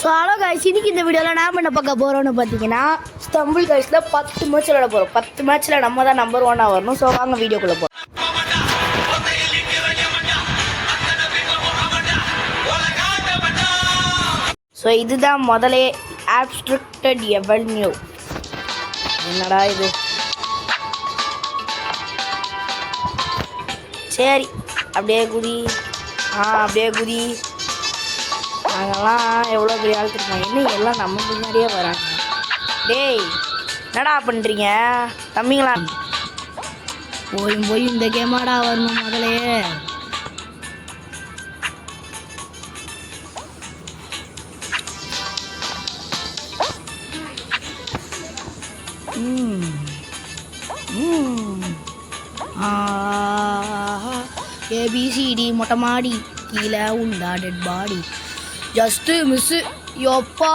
So hello guys, இன்னைக்கு இந்த வீடியோவில் நாம் என்ன பார்க்க போகிறோம்னு பார்த்தீங்கன்னா ஸ்டம்பிள் கைஸில் 10 மேட்ச் விளையாட போகிறோம். 10 மேட்ச்சில் நம்ம தான் நம்பர் 1 வரணும். ஸோ வாங்க வீடியோக்குள்ளே போகிறோம். ஸோ இதுதான் முதலே ஆப்ஸ்ட்ரக்டட் எவன்யூ. என்னடா இது? சரி, அப்படியே குதி. அப்படியே குதி. நாங்கள்லாம் எவ்வளோ பெரிய ஆள் இருக்காங்க, இன்னும் எல்லாம் நம்ம முன்னாடியே வராங்க. டேய், என்னடா பண்ணுறீங்க தம்பிங்களா? போய் இந்த கேமாடா வரணும் முதலே. ஏபிசிடி மொட்டை மாடி கீழே உண்டா டெட் பாடி ஜஸ்ட்டு மிஸ்ஸு. யோப்பா,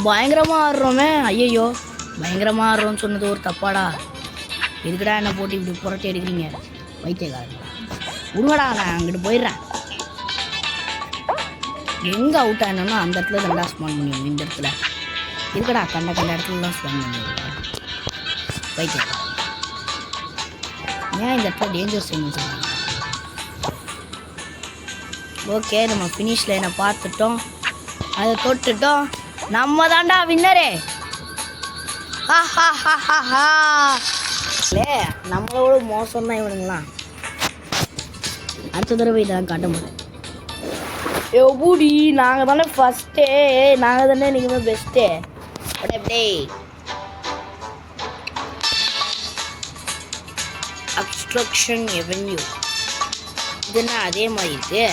பயங்கரமாக ஆடுறோமே. ஐயையோ, பயங்கரமாக ஆடுறோன்னு சொன்னது ஒரு தப்பாடா. எதுக்குடா என்ன போட்டு இப்படி புரட்டி எடுக்கிறீங்க வைத்தியக்காரங்களா? விடுங்கடா, நான் அங்கிட்டு போயிடுறேன். எங்கே அவுட் ஆனோன்னா அந்த இடத்துல நல்லா ஸ்பான் பண்ணிடுவோம். இந்த இடத்துல இருக்கடா, கண்ட இடத்துலலாம் ஸ்பான் பண்ணிடுவோம் வைத்தியக்காரன். ஏன் இந்த இடத்துல டேஞ்சர் செய்யணும் சொல்லுவாங்க. ஓகே, நம்ம ஃபினிஷ் லைனை பார்த்துட்டோம், அதை தொட்டுட்டோம். நம்ம தாண்டா வின்னரே. இல்லை, நம்மளோட மோசம் தான் இவனுங்களாம். அடுத்த தடவை இதெல்லாம் காட்ட மாட்டேன். எப்படி நாங்கள் தானே ஃபஸ்ட்டே, நாங்கள் தானே நீங்கள் தான் பெஸ்ட்டே. அப்படியே அப்ஸ்ட்ரக்ஷன் எவன்யூ இதுன்னா அதே மாதிரி இருக்கு.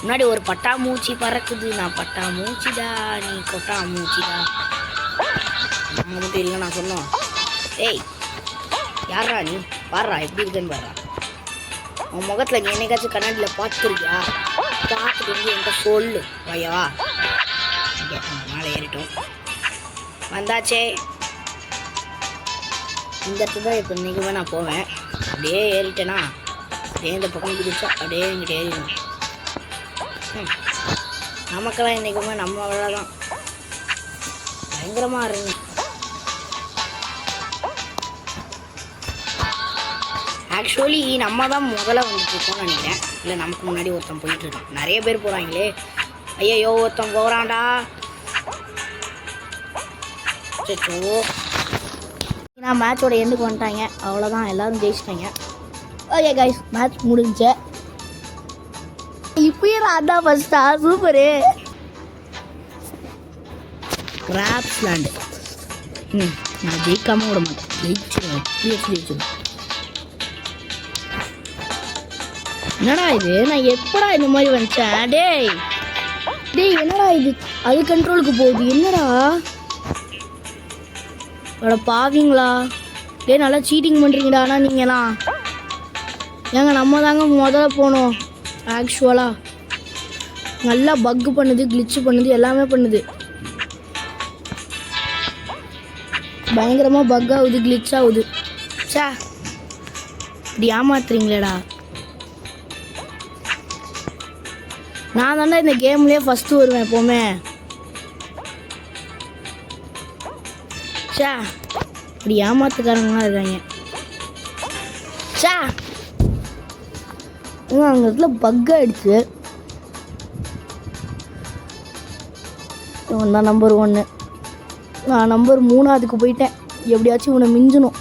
முன்னாடி ஒரு பட்டாமூச்சி பறக்குது. நான் பட்டாமூச்சிடா, நீ கொட்டாமூச்சிடா. நம்ம மட்டும் இல்லை நான் சொன்னோம். ஏய், யாரா நீ? பாடுறா எப்படி இருக்குன்னு பாடுறா. உன் முகத்தில் நீ என்னைக்காச்சும் கண்ணாடியில் பார்த்துருக்கியா? பார்த்துட்டு வந்து என்கிட்ட சொல்லு வையவா. மேலே ஏறிட்டோம், வந்தாச்சே. இந்த இடத்துல தான் இப்போ இன்றைக்குமே நான் போவேன். அப்படியே ஏறிட்டேன்னா அப்படியே இந்த பக்கம் குதிச்சா அப்படியே இங்கிட்ட ஏறிடும். நமக்கெல்லாம் இன்றைக்குமே நம்ம விழா தான் பயங்கரமாக இருங்க. ஆக்சுவலி நம்ம தான் முதல்ல வந்துட்டுருக்கோம்னு நினைக்கிறேன். இல்லை, நமக்கு முன்னாடி ஒருத்தன் போயிட்டுருக்கான். நிறைய பேர் போகிறாங்களே. ஐயோ, ஒருத்தன் போகிறான்டா. சச்சோ, நான் மேட்சோட எண்டுக்கு வந்துட்டாங்க. அவ்வளோதான், எல்லோரும் ஜெயிச்சிட்டாங்க. ஓகே கைஸ், மேட்ச் முடிஞ்சு. இப்பயே அதான் ஃபஸ்ட்டா? சூப்பரு. Graphs land. நான் ஜெயிக்காமல் விட மாட்டேன். ஜெயிச்சிருவேன். என்னடா இது? நான் எப்படா இந்த மாதிரி வந்துச்சேன்? டேய் என்னடா இது? அது கண்ட்ரோலுக்கு போகுது. என்னடா அட பாவீங்களா? டே, நல்லா சீட்டிங் பண்ணுறீங்கடா. ஆனால் நீங்களாம் ஏங்க, நம்ம தாங்க முதல்ல போனோம். ஆக்சுவலாக நல்லா பக்கு பண்ணுது, கிளிச்சு பண்ணுது, எல்லாமே பண்ணுது. பயங்கரமாக பக் ஆகுது, கிளிச் ஆகுது. சே, இப்படி ஏமாத்துறீங்களேடா. நான் தானே இந்த கேம்லேயே ஃபஸ்ட்டு வருவேன் எப்போவுமே. சே, இப்படி ஏமாத்துக்காரங்களாம் இருக்காங்க. சே, அந்த இடத்துல பக் ஆகிடுச்சு. இவன் தான் நம்பர் 1. நான் நம்பர் 3 போயிட்டேன். எப்படியாச்சும் இவனை மிஞ்சணும்.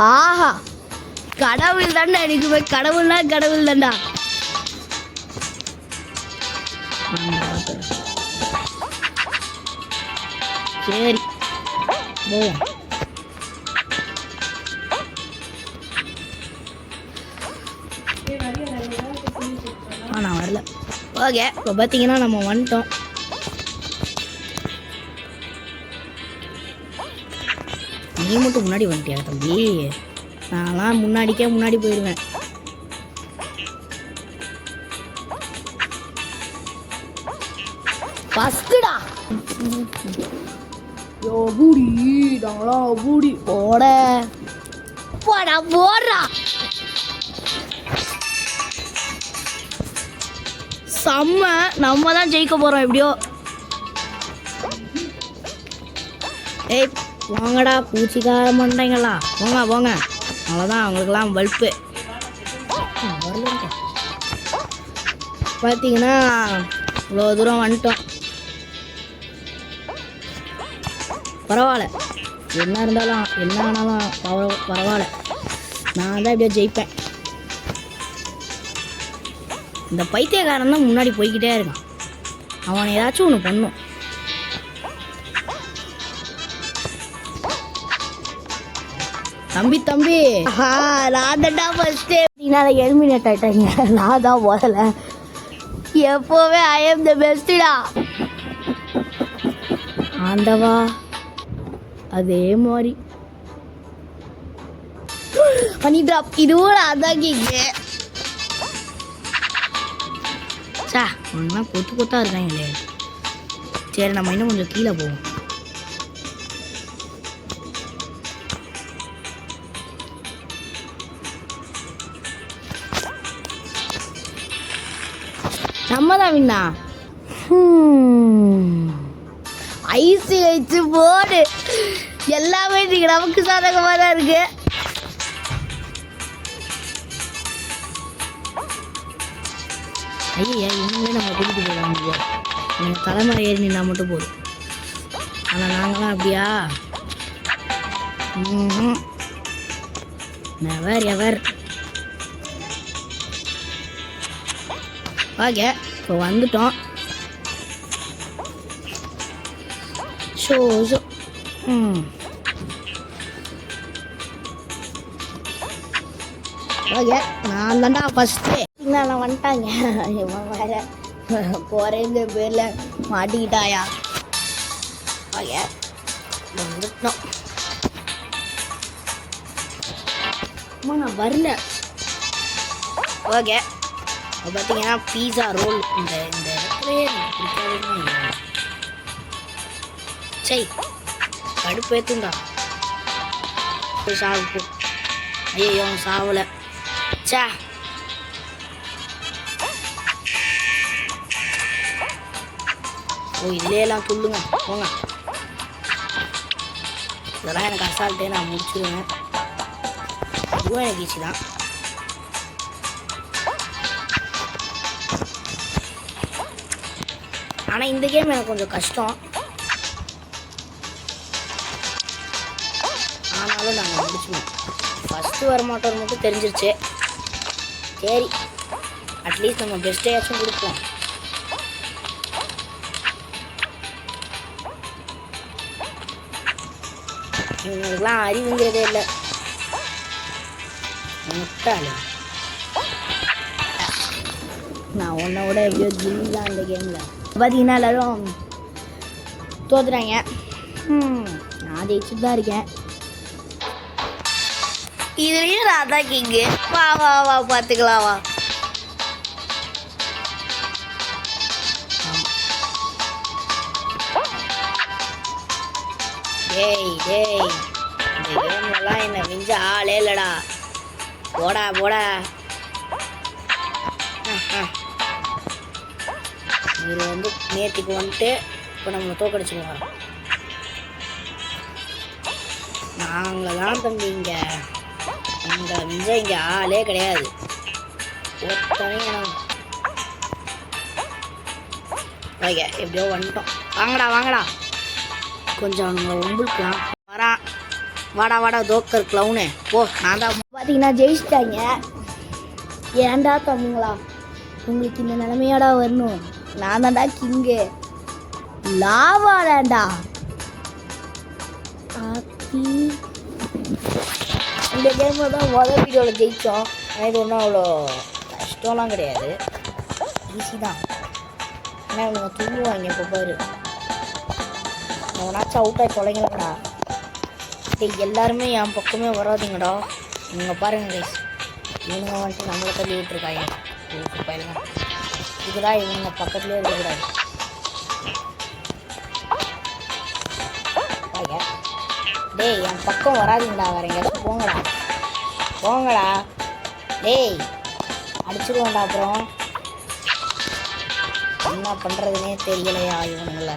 ஆஹா, கடவுள் தாண்டா எனக்கு. கடவுள்னா கடவுள் தாண்டா. சரி, நான் வரல. ஓகே, இப்போ பார்த்தீங்கன்னா நம்ம வந்துட்டோம். நீ மட்டும் முன்னாடி வந்துட்டியா தம்பி? நான்லாம் முன்னாடி போயிடுவேன். ஃபஸ்ட்டுடா. யோ பூடி, நாங்களாம் பூடி போடா போடுறா. செம்ம, நம்ம தான் ஜெயிக்க போகிறோம் எப்படியோ. ஏய் வாங்கடா பூச்சிக்கார மண்டைங்களா, போங்க போங்க. அவ்வளோதான், அவங்களுக்கெல்லாம் பல்ப்பு. பார்த்தீங்கன்னா இவ்வளோ தூரம் வந்துட்டோம். பரவாயில்ல, என்ன இருந்தாலும் என்ன ஆனாலும் பரவாயில்ல, நான் தான் எப்படியோ ஜெயிப்பேன். இந்த பைத்தியக்காரன் தான் முன்னாடி போய்கிட்டே இருக்கான். அவனை ஏதாச்சும் ஒன்று பண்ணும். தம்பி தம்பி, நான் தான்டா ஃபர்ஸ்ட்டு. நீனால எலிமினேட் ஆகிட்டாங்க, நான் தான் போகல. எப்போவே ஐ எம் த பெஸ்ட்டுடா. ஆண்டவா, அதே மாதிரி ஹனி ட்ராப் இதுவும் அதான் கேக்கு. சா அவங்களாம் கொத்து கொத்தா இருக்காங்களே. சரி நம்ம இன்னும் கொஞ்சம் கீழே போவோம். நம்ம தான் விண்ணா. ஐஸ் வச்சு போடு, எல்லாமே இன்னைக்கு நமக்கு சாதகமாக தான் இருக்கு. ஐயா இனிமே நம்ம கூட்டிட்டு போயிடலாம். நீங்கள் தலைமுறை ஏறி நின்னா மட்டும் போதும். ஆனால் நாங்களாம் அப்படியா? Never ever. ஓகே, இப்போ வந்துட்டோம். ஷோ ஷோ ஓகே, நான் தான்டா ஃபஸ்ட்டு. நான் வந்துட்டாங்க. இவன் வேற போகிறேங்க பேரில் மாட்டிக்கிட்டாயா. ஓகே வந்துட்டோம். அம்மா நான் வரல. ஓகே பார்த்தீங்கன்னா பீஸா ரோல் இந்த இடத்துலயே எனக்கு பிடிக்காதுன்னு சரி கடுப்பேத்துண்டா. சாவு. ஐயோ சாவலை. சே ஓ இதுலேயே எல்லாம் துள்ளுங்க போங்க. இதெல்லாம் எனக்கு அசால்ட்டே நான் முடிச்சுடுவேன். இதுவும் எனக்கு ஈஸி தான். ஆனால் இந்த கேம் எனக்கு கொஞ்சம் கஷ்டம். ஆனாலும் நாங்கள் முடிச்சுடுவோம். ஃபஸ்ட்டு வரமாட்டோம் மட்டும் தெரிஞ்சிருச்சு. சரி அட்லீஸ்ட் நம்ம பெஸ்ட்டையாச்சும் கொடுப்போம். இவங்களுக்குலாம் அறிவுங்கிறதே இல்லை. முட்டாளு. நான் உன்னை விட எப்படியோ ஜில் தான் இந்த கேமில். பார்த்தீங்கன்னா எல்லோரும் தோத்துறாங்க. நான் ஜெயிச்சுட்டு தான் இருக்கேன். இதுலேயும் நான் தான் கிங்கு. வா வா வா பார்த்துக்கலாம் வா. டேய் டேய் இந்த கேம்லலாம் என்னை மிஞ்ச ஆளே இல்லைடா. போடா போடா. இவர் வந்து நேற்றுக்கு வந்துட்டு இப்போ நம்மளை தோக்கடிச்சுக்குவாங்க. நாங்கள் தான் தம்பி இங்கே எங்களை மிஞ்ச இங்கே ஆளே கிடையாது. ஒருத்தனையும் ஓகே எப்படியோ வந்துட்டோம். வாங்கடா வாங்கடா. கொஞ்சம் அவங்க உங்களுக்குலாம் வரான். வாடா வாடா தோக்கர் க்ளவுனு போ. நான் தான் பார்த்தீங்கன்னா ஜெயிச்சிட்டாங்க. ஏன்டா தம்பிங்களா உங்களுக்கு இந்த நிலைமையாடா வரணும். நான் தான்டா கிங்கு. லாவாடாண்டா ஆத்தி. இந்த கேமில் தான் முதல் வீடியோவில் ஜெயித்தோம். ஆனால் இது ஒன்றும் அவ்வளோ கஷ்டம்லாம் கிடையாது, ஈஸி தான். ஆனால் இவங்க தூங்குவாங்க. இப்போ பாரு அவனாச்சும் அவுட் ஆகி தொலைங்கடா. எல்லாருமே என் பக்கமே வராதிங்கடா. இவங்க பாருங்க கைஸ், இவனுங்க வந்துட்டு நம்மளை தள்ளி விட்டுருக்காங்க. பயிலுங்க இதுதான் இவங்க பக்கத்துலேயே இருக்கக்கூடாது. டேய் என் பக்கம் வராதிங்கடா. வேற எங்கேயாச்சும் போங்கடா போங்கடா. டேய் அடிச்சுடுவோண்டா. அப்புறம் என்ன பண்ணுறதுனே தெரியலையா இவனுங்கள.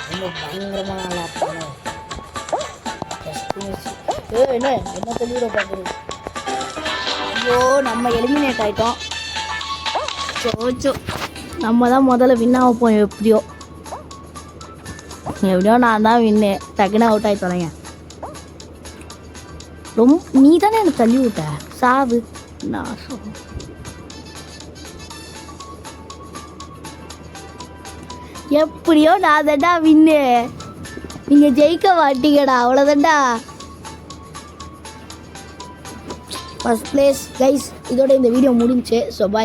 ரொம்ப பயங்கரமான ஆளாக இருப்பாங்க. என்ன என்ன சொல்லிவிட பார்க்குறது. ஐயோ நம்ம எலிமினேட் ஆகிட்டோம். சோச்சோ நம்ம தான் முதல்ல வின் ஆகப்போம். எப்படியோ நான் தான் வின்னு. டக்குன்னு அவுட் ஆகி தொலைங்க. ரொம்ப நீ தானே எனக்கு தள்ளி விட்ட சாவு. நான் எப்படியோ நான் தான்டா வின்னு. நீங்க ஜெயிக்க மாட்டீங்கடா, அவ்வளோதான்டா. First place guys. இதோட இந்த வீடியோ முடிஞ்சுச்சு. ஸோ பாய்.